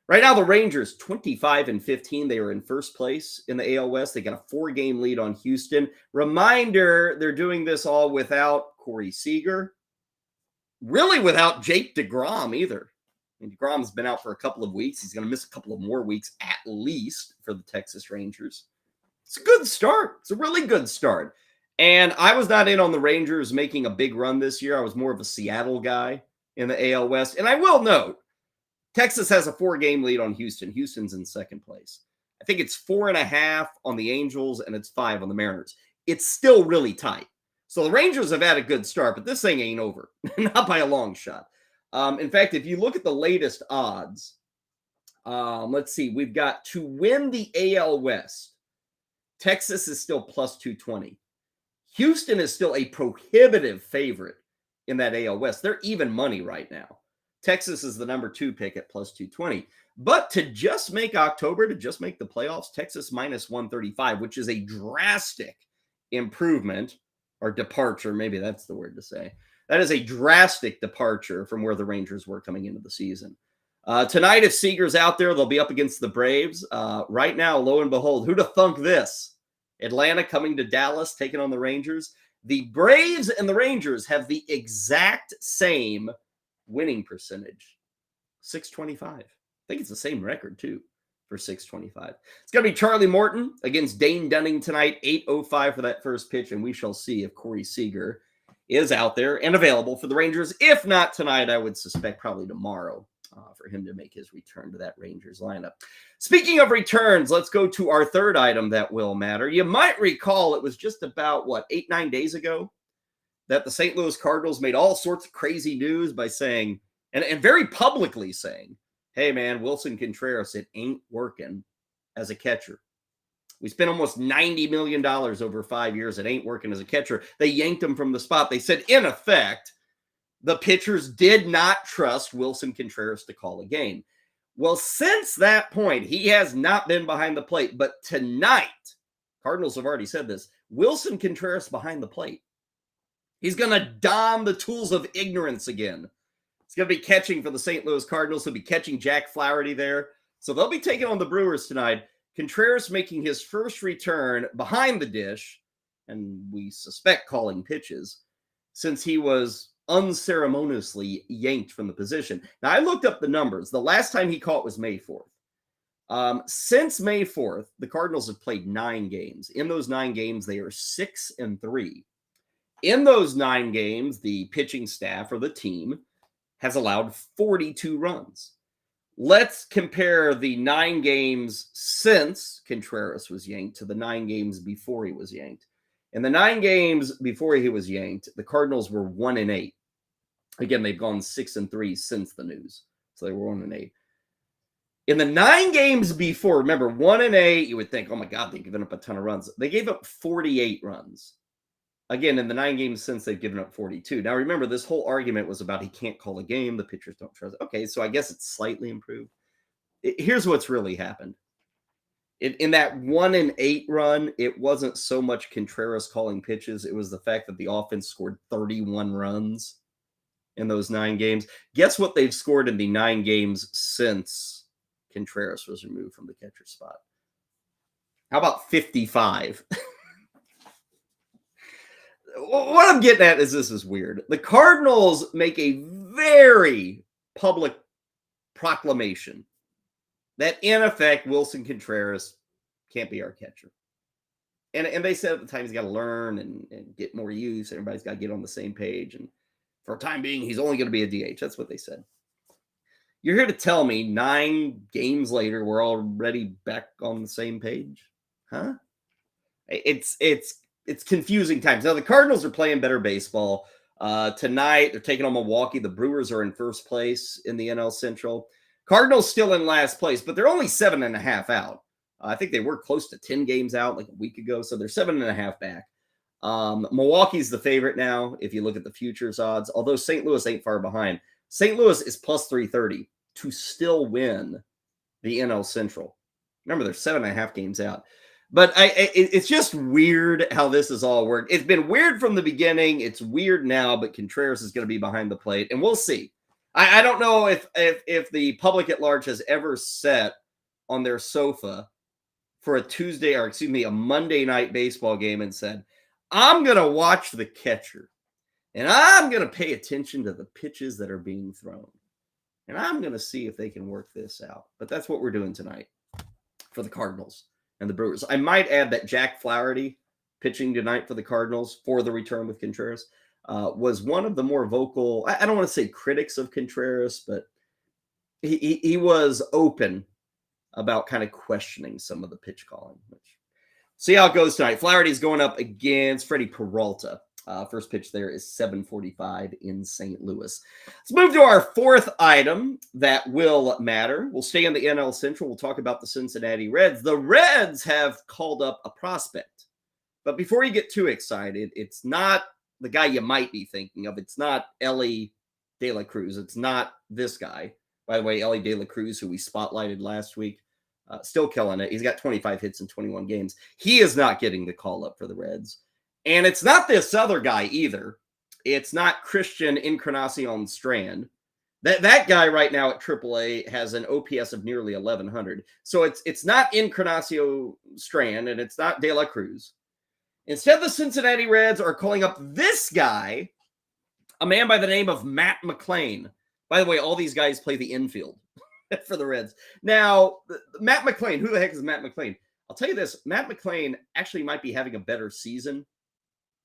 Right now, the Rangers, 25-15. They are in first place in the AL West. They got a 4-game lead on Houston. Reminder, they're doing this all without Corey Seager. Really without Jake DeGrom either. DeGrom's been out for a couple of weeks. He's going to miss a couple of more weeks at least for the Texas Rangers. It's a good start. It's a really good start. And I was not in on the Rangers making a big run this year. I was more of a Seattle guy in the AL West. And I will note, Texas has a 4-game lead on Houston. Houston's in second place. I think it's 4.5 on the Angels and it's 5 on the Mariners. It's still really tight. So the Rangers have had a good start, but this thing ain't over. Not by a long shot. In fact, if you look at the latest odds, let's see. We've got to win the AL West. Texas is still plus 220. Houston is still a prohibitive favorite in that AL West. They're even money right now. Texas is the number 2 pick at plus 220. But to just make October, to just make the playoffs, Texas minus 135, which is a drastic improvement or departure. Maybe that's the word to say. That is a drastic departure from where the Rangers were coming into the season. Tonight, if Seager's out there, they'll be up against the Braves. Right now, lo and behold, who'd have thunk this? Atlanta coming to Dallas, taking on the Rangers. The Braves and the Rangers have the exact same winning percentage, 625. I think it's the same record, too, for 625. It's going to be Charlie Morton against Dane Dunning tonight, 8:05 for that first pitch, and we shall see if Corey Seager is out there and available for the Rangers. If not tonight, I would suspect probably tomorrow for him to make his return to that Rangers lineup. Speaking of returns, let's go to our third item that will matter. You might recall it was just about, 8-9 days ago that the St. Louis Cardinals made all sorts of crazy news by saying, and very publicly saying, hey, man, Willson Contreras, it ain't working as a catcher. We spent almost $90 million over 5 years. It ain't working as a catcher. They yanked him from the spot. They said, in effect, the pitchers did not trust Willson Contreras to call a game. Well, since that point, he has not been behind the plate. But tonight, Cardinals have already said this, Willson Contreras behind the plate. He's going to don the tools of ignorance again. He's going to be catching for the St. Louis Cardinals. He'll be catching Jack Flaherty there. So they'll be taking on the Brewers tonight. Contreras making his first return behind the dish, and we suspect calling pitches, since he was unceremoniously yanked from the position. Now, I looked up the numbers. The last time he caught was May 4th. Since May 4th, the Cardinals have played 9 games. In those 9 games, they are 6-3. In those 9 games, the pitching staff or the team has allowed 42 runs. Let's compare the 9 games since Contreras was yanked to the 9 games before he was yanked. In the 9 games before he was yanked, the Cardinals were 1-8. Again, they've gone 6-3 since the news. So they were 1-8. In the 9 games before, remember, 1-8, you would think, oh my God, they've given up a ton of runs. They gave up 48 runs. Again, in the 9 games since, they've given up 42. Now, remember, this whole argument was about he can't call a game. The pitchers don't trust. Okay, so I guess it's slightly improved. Here's what's really happened. In that 1-8 run, it wasn't so much Contreras calling pitches. It was the fact that the offense scored 31 runs in those 9 games. Guess what they've scored in the 9 games since Contreras was removed from the catcher spot? How about 55? What I'm getting at is this is weird. The Cardinals make a very public proclamation that, in effect, Willson Contreras can't be our catcher. And they said at the time he's got to learn and get more use. Everybody's got to get on the same page. And for a time being, he's only going to be a DH. That's what they said. You're here to tell me 9 games later, we're already back on the same page? Huh? It's confusing times. Now, the Cardinals are playing better baseball. Tonight, they're taking on Milwaukee. The Brewers are in first place in the NL Central. Cardinals still in last place, but they're only 7.5 out. I think they were close to 10 games out like a week ago, so they're 7.5 back. Milwaukee's the favorite now, if you look at the futures odds, although St. Louis ain't far behind. St. Louis is plus 330 to still win the NL Central. Remember, they're 7.5 games out. But it's just weird how this has all worked. It's been weird from the beginning. It's weird now, but Contreras is going to be behind the plate, and we'll see. I don't know if the public at large has ever sat on their sofa for a Monday night baseball game and said, I'm going to watch the catcher, and I'm going to pay attention to the pitches that are being thrown, and I'm going to see if they can work this out. But that's what we're doing tonight for the Cardinals and the Brewers. I might add that Jack Flaherty, pitching tonight for the Cardinals for the return with Contreras, was one of the more vocal, I don't want to say critics of Contreras, but he was open about kind of questioning some of the pitch calling. See how it goes tonight. Flaherty's going up against Freddie Peralta. First pitch there is 7:45 in St. Louis. Let's move to our 4th item that will matter. We'll stay in the NL Central. We'll talk about the Cincinnati Reds. The Reds have called up a prospect. But before you get too excited, it's not the guy you might be thinking of. It's not Elly De La Cruz. It's not this guy. By the way, Elly De La Cruz, who we spotlighted last week, still killing it. He's got 25 hits in 21 games. He is not getting the call up for the Reds. And it's not this other guy either. It's not Christian Encarnacion Strand. That guy right now at AAA has an OPS of nearly 1,100. So it's not Encarnacion Strand, and it's not De La Cruz. Instead, the Cincinnati Reds are calling up this guy, a man by the name of Matt McLain. By the way, all these guys play the infield for the Reds. Now, Matt McLain, who the heck is Matt McLain? I'll tell you this, Matt McLain actually might be having a better season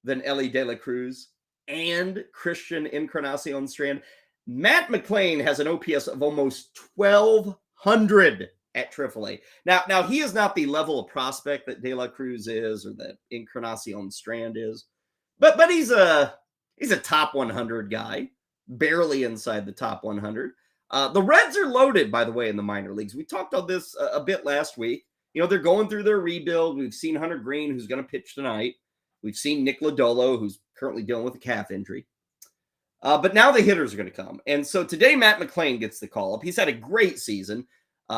than Elly De La Cruz and Christian Encarnacion Strand. Matt McLain has an OPS of almost 1,200 at AAA. Now he is not the level of prospect that De La Cruz is or that Encarnacion Strand is, but he's a top 100 guy, barely inside the top 100. The Reds are loaded, by the way, in the minor leagues. We talked on this a bit last week. You know, they're going through their rebuild. We've seen Hunter Green, who's going to pitch tonight. We've seen Nick Lodolo, who's currently dealing with a calf injury. But now the hitters are going to come. And so today, Matt McLain gets the call up. He's had a great season.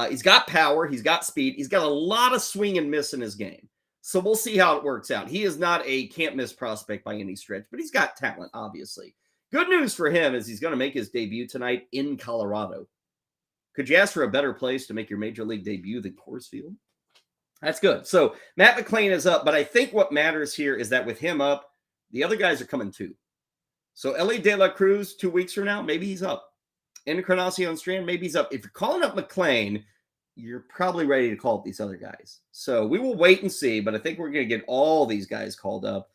He's got power. He's got speed. He's got a lot of swing and miss in his game. So we'll see how it works out. He is not a can't-miss prospect by any stretch, but he's got talent, obviously. Good news for him is he's going to make his debut tonight in Colorado. Could you ask for a better place to make your major league debut than Coors Field? That's good. So Matt McClain is up, but I think what matters here is that with him up, the other guys are coming too. So Ellie De La Cruz, 2 weeks from now, maybe he's up. Encarnacion Strand, maybe he's up. If you're calling up McClain, you're probably ready to call up these other guys. So we will wait and see, but I think we're going to get all these guys called up.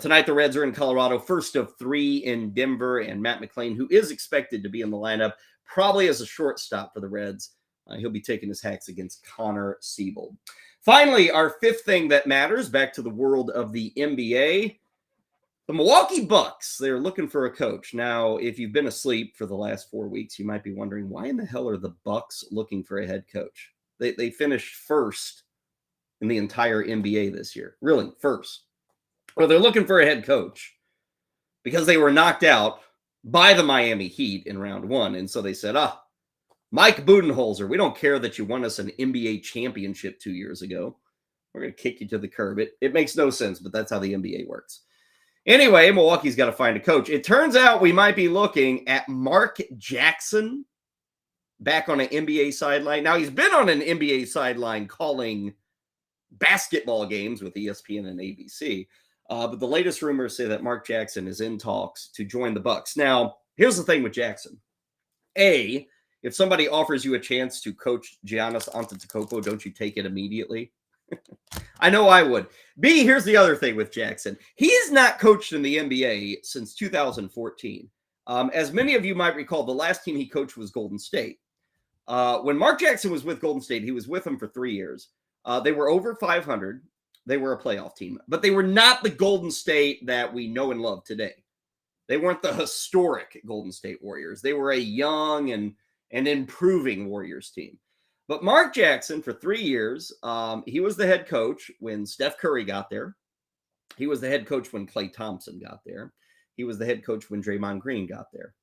Tonight, the Reds are in Colorado, first of 3 in Denver, and Matt McClain, who is expected to be in the lineup, probably as a shortstop for the Reds. He'll be taking his hacks against Connor Siebold. Finally, our fifth thing that matters, back to the world of the NBA. The Milwaukee Bucks, they're looking for a coach. Now, if you've been asleep for the last 4 weeks, you might be wondering, why in the hell are the Bucks looking for a head coach? They finished first in the entire NBA this year. Really, first. Well, they're looking for a head coach because they were knocked out by the Miami Heat in round 1. And so they said, Mike Budenholzer, we don't care that you won us an NBA championship 2 years ago. We're going to kick you to the curb. It makes no sense, but that's how the NBA works. Anyway, Milwaukee's got to find a coach. It turns out we might be looking at Mark Jackson back on an NBA sideline. Now, he's been on an NBA sideline calling basketball games with ESPN and ABC. But the latest rumors say that Mark Jackson is in talks to join the Bucks. Now, here's the thing with Jackson. A, if somebody offers you a chance to coach Giannis Antetokounmpo, don't you take it immediately? I know I would. B, here's the other thing with Jackson. He's not coached in the NBA since 2014. As many of you might recall, the last team he coached was Golden State. When Mark Jackson was with Golden State, he was with them for 3 years. They were over 500. They were a playoff team, but they were not the Golden State that we know and love today. They weren't the historic Golden State Warriors. They were a young and improving Warriors team. But Mark Jackson, for 3 years, he was the head coach when Steph Curry got there. He was the head coach when Klay Thompson got there. He was the head coach when Draymond Green got there.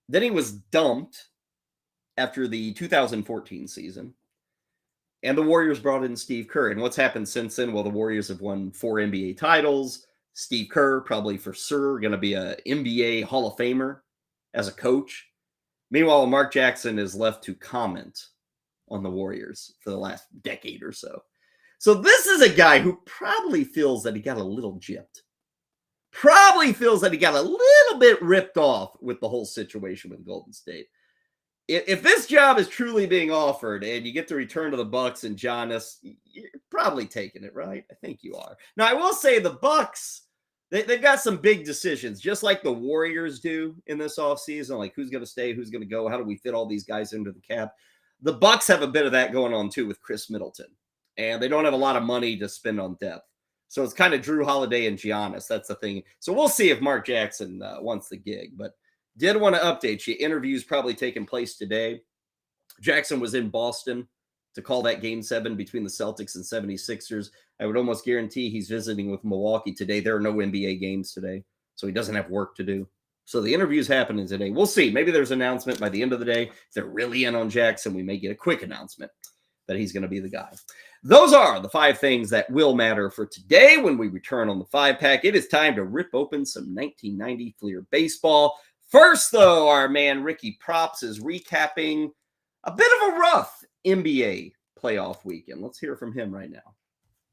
Then he was dumped after the 2014 season. And the Warriors brought in Steve Kerr. And what's happened since then? Well, the Warriors have won 4 NBA titles. Steve Kerr, probably for sure, going to be an NBA Hall of Famer as a coach. Meanwhile, Mark Jackson is left to comment on the Warriors for the last decade or so. So this is a guy who probably feels that he got a little gypped. Probably feels that he got a little bit ripped off with the whole situation with Golden State. If this job is truly being offered and you get to return to the Bucks and Giannis, you're probably taking it, right? I think you are. Now, I will say the Bucks, they've got some big decisions, just like the Warriors do in this offseason, like who's going to stay, who's going to go, how do we fit all these guys into the cap? The Bucks have a bit of that going on, too, with Chris Middleton. And they don't have a lot of money to spend on depth. So it's kind of Drew Holiday and Giannis. That's the thing. So we'll see if Mark Jackson wants the gig, but did want to update you. Interviews probably taking place today. Jackson was in Boston to call that Game 7 between the Celtics and 76ers. I would almost guarantee he's visiting with Milwaukee today. There are no NBA games today, so he doesn't have work to do. So the interview's happening today. We'll see. Maybe there's an announcement by the end of the day. If they're really in on Jackson, we may get a quick announcement that he's going to be the guy. Those are the 5 things that will matter for today. When we return on the 5-pack, it is time to rip open some 1990 Fleer baseball. First, though, our man Ricky Props is recapping a bit of a rough NBA playoff weekend. Let's hear from him right now.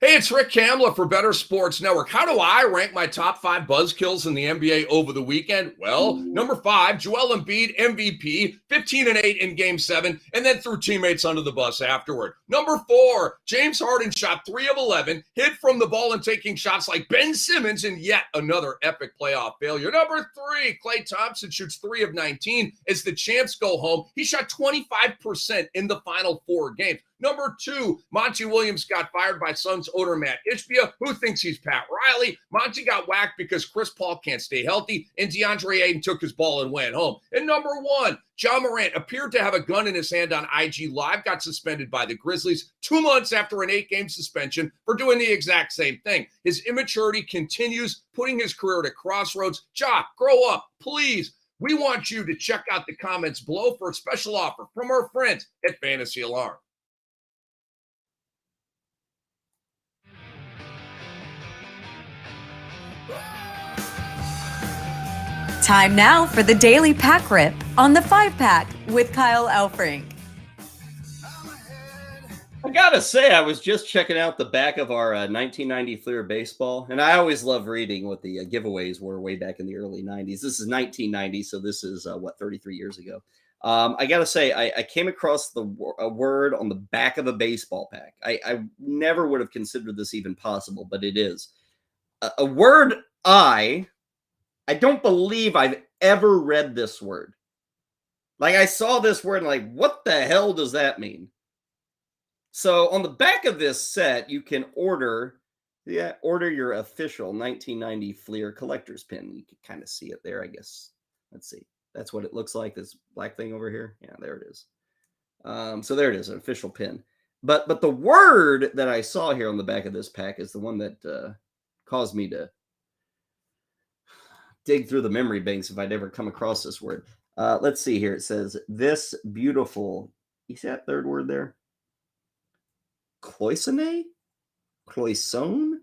Hey, it's Rick Kamla for Better Sports Network. How do I rank my top 5 buzzkills in the NBA over the weekend? Well, number 5, Joel Embiid, MVP, 15-8 in Game 7, and then threw teammates under the bus afterward. Number 4, James Harden shot 3 of 11, hit from the ball and taking shots like Ben Simmons in yet another epic playoff failure. Number 3, Klay Thompson shoots 3 of 19 as the champs go home. He shot 25% in the final 4 games. Number 2, Monty Williams got fired by Suns owner Matt Ishbia, who thinks he's Pat Riley. Monty got whacked because Chris Paul can't stay healthy, and DeAndre Ayton took his ball and went home. And number 1, John Morant appeared to have a gun in his hand on IG Live, got suspended by the Grizzlies 2 months after an 8-game suspension for doing the exact same thing. His immaturity continues, putting his career at a crossroads. Ja, grow up, please. We want you to check out the comments below for a special offer from our friends at Fantasy Alarm. Time now for the Daily Pack Rip on the 5-pack with Kyle Elfrink. I gotta say, I was just checking out the back of our 1990 Fleer baseball, and I always love reading what the giveaways were way back in the early 90s. This is 1990, so this is 33 years ago. I gotta say, I came across a word on the back of a baseball pack. I never would have considered this even possible, but it is a word. I don't believe I've ever read this word. Like, I saw this word and like, what the hell does that mean? So on the back of this set, you can order your official 1990 Fleer collector's pin. You can kind of see it there, I guess. Let's see. That's what it looks like, this black thing over here. Yeah, there it is. So there it is, an official pin. But the word that I saw here on the back of this pack is the one that caused me to dig through the memory banks if I'd ever come across this word. Let's see here. It says, this beautiful, you see that third word there? Cloisonne? Cloisonne?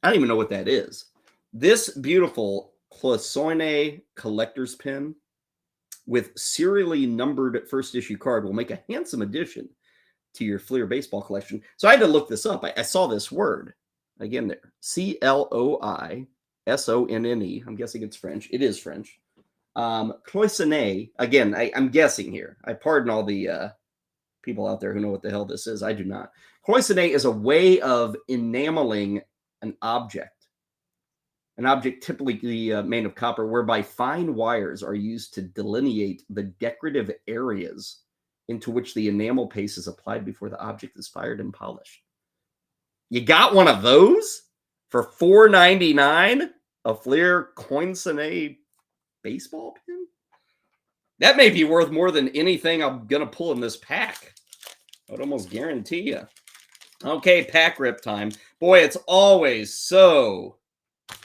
I don't even know what that is. This beautiful Cloisonne collector's pin with serially numbered first issue card will make a handsome addition to your Fleer baseball collection. So I had to look this up. I saw this word again there. Cloisonne. I'm guessing it's French. It is French. Cloisonne. Again, I'm guessing here. I pardon all the people out there who know what the hell this is. I do not. Cloisonne is a way of enameling an object typically made of copper, whereby fine wires are used to delineate the decorative areas into which the enamel paste is applied before the object is fired and polished. You got one of those for $4.99? A Fleer Cloisonne baseball pin? That may be worth more than anything I'm going to pull in this pack. I would almost guarantee you. Okay, pack rip time. Boy, it's always so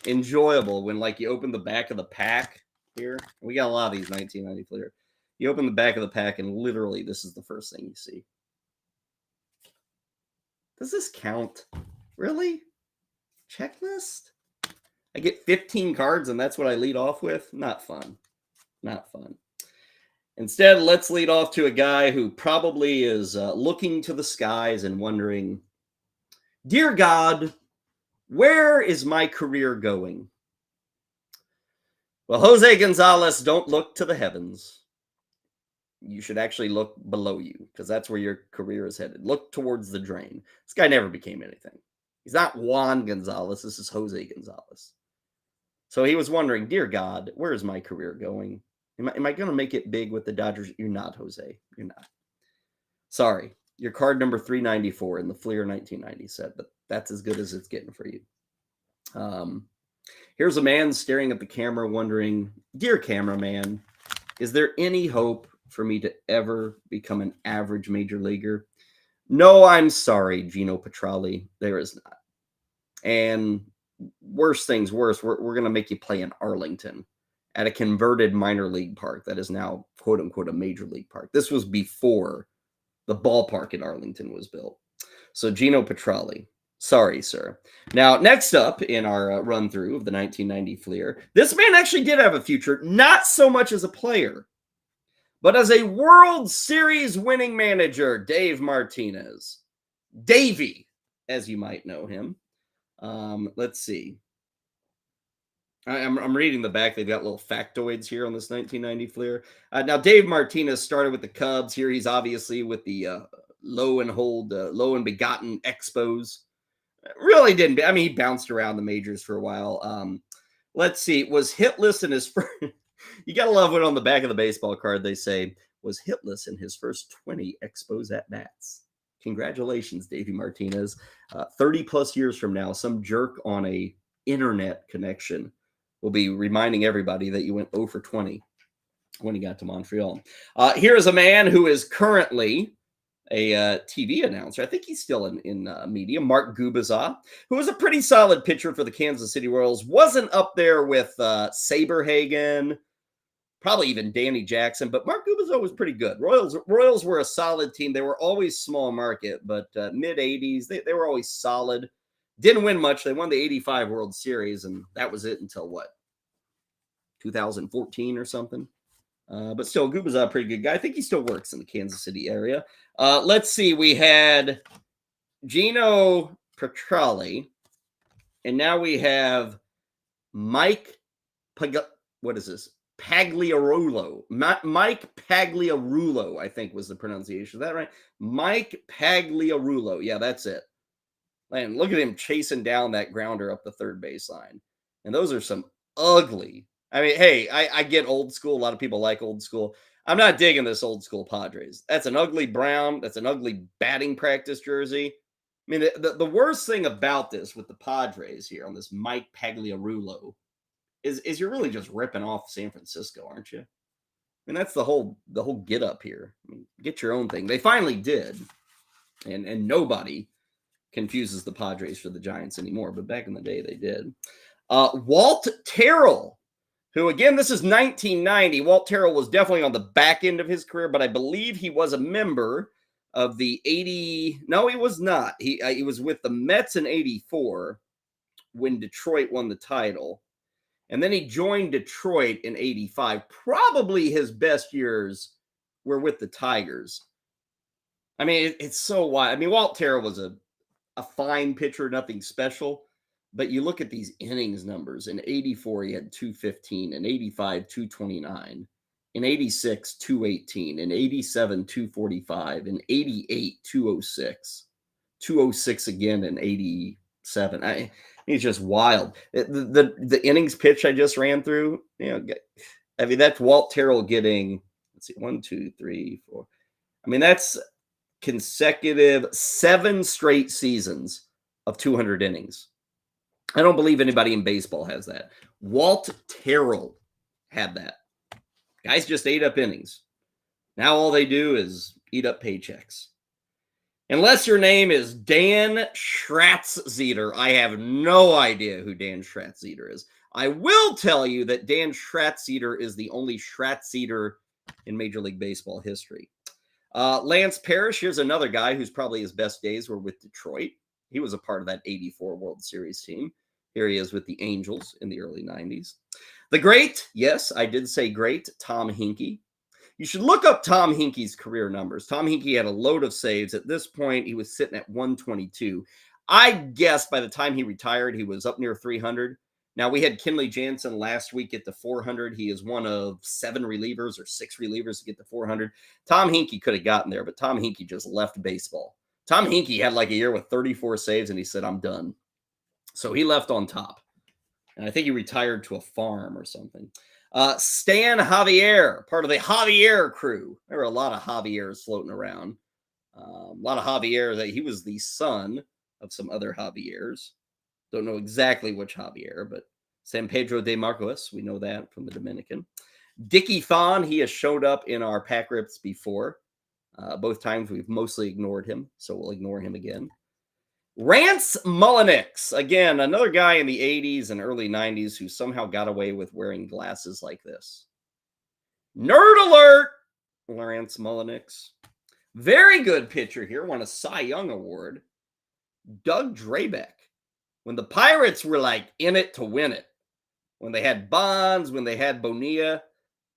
enjoyable when, like, you open the back of the pack here. We got a lot of these 1990 Fleer. You open the back of the pack, and literally this is the first thing you see. Does this count? Really? Checklist? I get 15 cards, and that's what I lead off with? Not fun. Not fun. Instead, let's lead off to a guy who probably is looking to the skies and wondering, dear God, where is my career going? Well, Jose Gonzalez, don't look to the heavens. You should actually look below you, because that's where your career is headed. Look towards the drain. This guy never became anything. He's not Juan Gonzalez. This is Jose Gonzalez. So he was wondering, dear God, where is my career going? Am I going to make it big with the Dodgers? You're not, Jose. You're not. Sorry. You're card number 394 in the Fleer 1990 set, but that's as good as it's getting for you. Here's a man staring at the camera wondering, dear cameraman, is there any hope for me to ever become an average major leaguer? No, I'm sorry, Gino Petralli. There is not. And worse things worse, we're going to make you play in Arlington at a converted minor league park that is now, quote unquote, a major league park. This was before the ballpark in Arlington was built. So Gino Petralli, sorry, sir. Now, next up in our run through of the 1990 Fleer, this man actually did have a future, not so much as a player, but as a World Series winning manager, Dave Martinez. Davey, as you might know him. Let's see. I'm reading the back. They've got little factoids here on this 1990 Fleer. Now, Dave Martinez started with the Cubs. Here he's obviously with the low and begotten Expos. Really didn't. I mean, he bounced around the majors for a while. Let's see. Was hitless in his first. You got to love when on the back of the baseball card they say, was hitless in his first 20 Expos at-bats. Congratulations, Davey Martinez. 30 plus years from now, some jerk on a internet connection will be reminding everybody that you went 0 for 20 when he got to Montreal. Here is a man who is currently a TV announcer. I think he's still in media. Mark Gubicza, who was a pretty solid pitcher for the Kansas City Royals. Wasn't up there with Saberhagen, probably even Danny Jackson, but Mark Gubicza was pretty good. Royals were a solid team. They were always small market, but mid-'80s, they were always solid. Didn't win much. They won the 85 World Series, and that was it until what? 2014 or something? But still, Guba's a pretty good guy. I think he still works in the Kansas City area. Let's see. We had Gino Petrelli, and now we have Mike what is this? Pagliarulo. Mike Pagliarulo, I think was the pronunciation. Is that right? Mike Pagliarulo. Yeah, that's it. And look at him chasing down that grounder up the third baseline. And those are some ugly. I mean, hey, I get old school. A lot of people like old school. I'm not digging this old school Padres. That's an ugly brown. That's an ugly batting practice jersey. I mean, the worst thing about this with the Padres here on this Mike Pagliarulo is you're really just ripping off San Francisco, aren't you? I mean, that's the whole get up here. I mean, get your own thing. They finally did, and nobody confuses the Padres for the Giants anymore. But back in the day, they did. Walt Terrell, who again, this is 1990. Walt Terrell was definitely on the back end of his career, but I believe he was a member of the 80. No, he was not. He was with the Mets in 84 when Detroit won the title. And then he joined Detroit in 85. Probably his best years were with the Tigers. I mean, it's so wild. I mean, Walt Terrell was a fine pitcher, nothing special. But you look at these innings numbers. In 84, he had 215. In 85, 229. In 86, 218. In 87, 245. In 88, 206. 206 again in 87. He's just wild. The innings pitch I just ran through, I mean, that's Walt Terrell getting, let's see, 1, 2, 3, 4. I mean, that's consecutive 7 straight seasons of 200 innings. I don't believe anybody in baseball has that. Walt Terrell had that. Guys just ate up innings. Now all they do is eat up paychecks. Unless your name is Dan Schratzeder, I have no idea who Dan Schratzeder is. I will tell you that Dan Schratzeder is the only Schratzeder in Major League Baseball history. Lance Parrish, here's another guy who's probably his best days were with Detroit. He was a part of that 84 World Series team. Here he is with the Angels in the early 90s. The great, yes, I did say great, Tom Hinkie. You should look up Tom Hinkie's career numbers. Tom Hinkie had a load of saves. At this point, he was sitting at 122. I guess by the time he retired, he was up near 300. Now, we had Kenley Jansen last week at the 400. He is one of 7 relievers or 6 relievers to get to 400. Tom Hinkie could have gotten there, but Tom Hinkie just left baseball. Tom Hinkie had like a year with 34 saves, and he said, I'm done. So he left on top. And I think he retired to a farm or something. Stan Javier, part of the Javier crew. There were a lot of Javiers floating around. A lot of Javier. He was the son of some other Javiers. Don't know exactly which Javier, but San Pedro de Marcos. We know that from the Dominican. Dickie Thon, he has showed up in our pack rips before. Both times we've mostly ignored him, so we'll ignore him again. Rance Mullinix, again, another guy in the 80s and early 90s who somehow got away with wearing glasses like this. Nerd alert, Rance Mullinix. Very good pitcher here, won a Cy Young Award. Doug Drabeck. When the Pirates were like in it to win it, when they had Bonds, when they had Bonilla,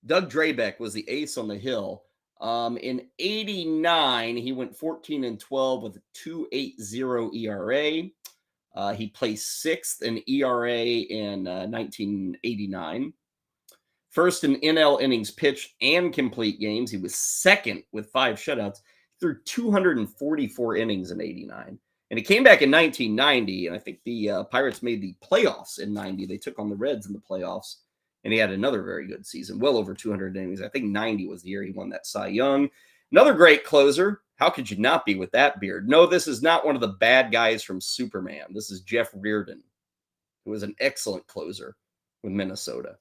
Doug Drabeck was the ace on the hill. In 89, he went 14-12 with a 2.80 ERA. He placed 6th in ERA in 1989. First in NL innings pitched and complete games. He was 2nd with 5 shutouts. He threw 244 innings in 89. And he came back in 1990, and I think the Pirates made the playoffs in 90. They took on the Reds in the playoffs. And he had another very good season, well over 200 innings. I think 90 was the year he won that Cy Young. Another great closer. How could you not be with that beard? No, this is not one of the bad guys from Superman. This is Jeff Reardon, who was an excellent closer with Minnesota.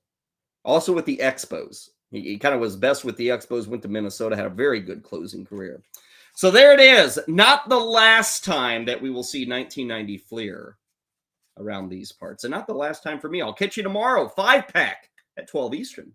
Also with the Expos. He kind of was best with the Expos, went to Minnesota, had a very good closing career. So there it is. Not the last time that we will see 1990 Fleer around these parts. And not the last time for me. I'll catch you tomorrow. 5-pack. At 12 Eastern.